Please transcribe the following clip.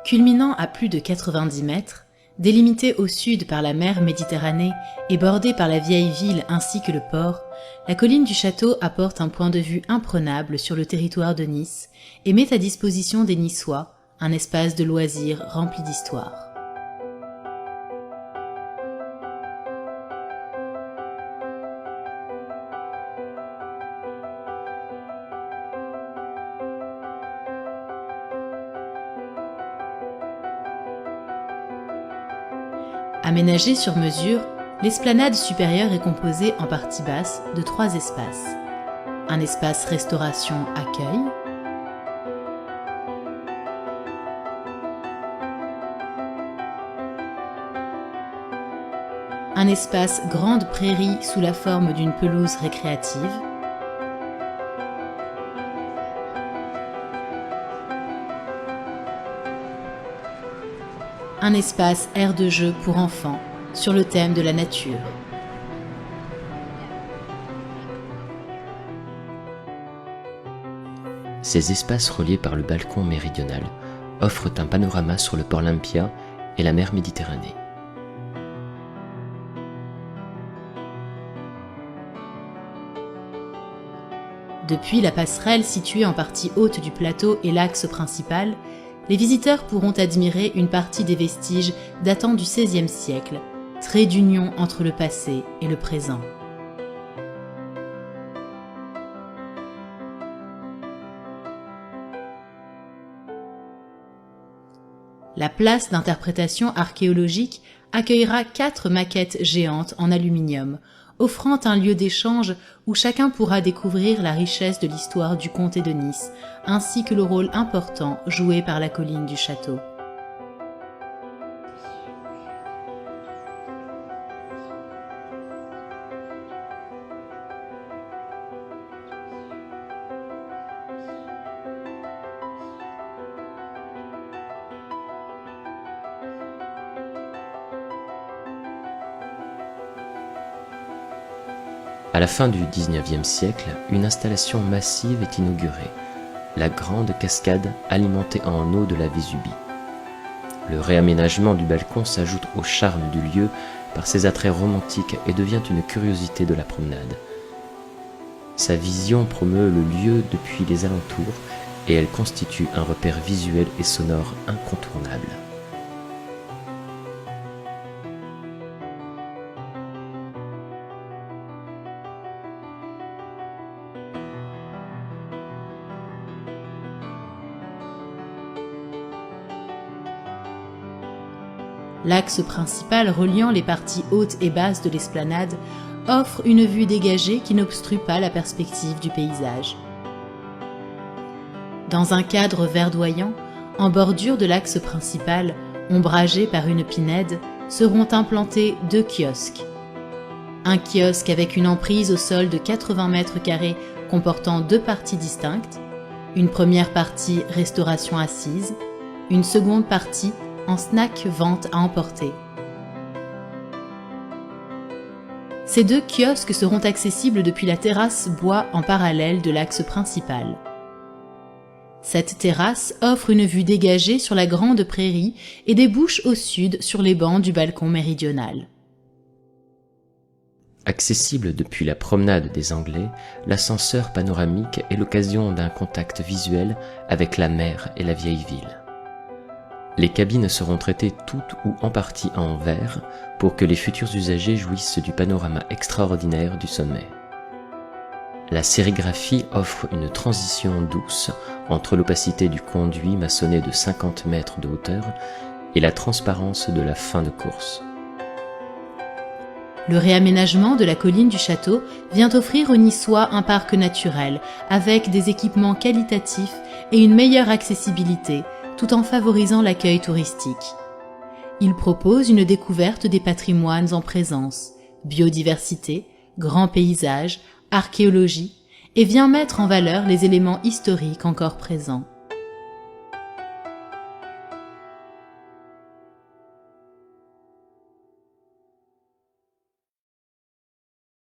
Culminant à plus de 90 mètres, délimité au sud par la mer Méditerranée et bordée par la vieille ville ainsi que le port, la colline du château apporte un point de vue imprenable sur le territoire de Nice et met à disposition des Niçois un espace de loisirs rempli d'histoire. Aménagée sur mesure, l'esplanade supérieure est composée en partie basse de 3 espaces. Un espace restauration-accueil, un espace grande prairie sous la forme d'une pelouse récréative, un espace aire de jeu pour enfants sur le thème de la nature. Ces espaces reliés par le balcon méridional offrent un panorama sur le port Olympia et la mer Méditerranée. Depuis la passerelle située en partie haute du plateau et l'axe principal, les visiteurs pourront admirer une partie des vestiges datant du XVIe siècle, trait d'union entre le passé et le présent. La place d'interprétation archéologique accueillera 4 maquettes géantes en aluminium, offrant un lieu d'échange où chacun pourra découvrir la richesse de l'histoire du comté de Nice, ainsi que le rôle important joué par la colline du château. À la fin du XIXe siècle, une installation massive est inaugurée, la grande cascade alimentée en eau de la Vésubie. Le réaménagement du balcon s'ajoute au charme du lieu par ses attraits romantiques et devient une curiosité de la promenade. Sa vision promeut le lieu depuis les alentours et elle constitue un repère visuel et sonore incontournable. L'axe principal reliant les parties hautes et basses de l'esplanade offre une vue dégagée qui n'obstrue pas la perspective du paysage. Dans un cadre verdoyant, en bordure de l'axe principal, ombragé par une pinède, seront implantés 2 kiosques. Un kiosque avec une emprise au sol de 80 mètres carrés comportant 2 parties distinctes, une première partie restauration assise, une seconde partie en snack-vente à emporter. Ces 2 kiosques seront accessibles depuis la terrasse bois en parallèle de l'axe principal. Cette terrasse offre une vue dégagée sur la grande prairie et débouche au sud sur les bancs du balcon méridional. Accessible depuis la promenade des Anglais, l'ascenseur panoramique est l'occasion d'un contact visuel avec la mer et la vieille ville. Les cabines seront traitées toutes ou en partie en verre pour que les futurs usagers jouissent du panorama extraordinaire du sommet. La sérigraphie offre une transition douce entre l'opacité du conduit maçonné de 50 mètres de hauteur et la transparence de la fin de course. Le réaménagement de la colline du château vient offrir aux Niçois un parc naturel avec des équipements qualitatifs et une meilleure accessibilité, tout en favorisant l'accueil touristique. Il propose une découverte des patrimoines en présence, biodiversité, grands paysages, archéologie, et vient mettre en valeur les éléments historiques encore présents.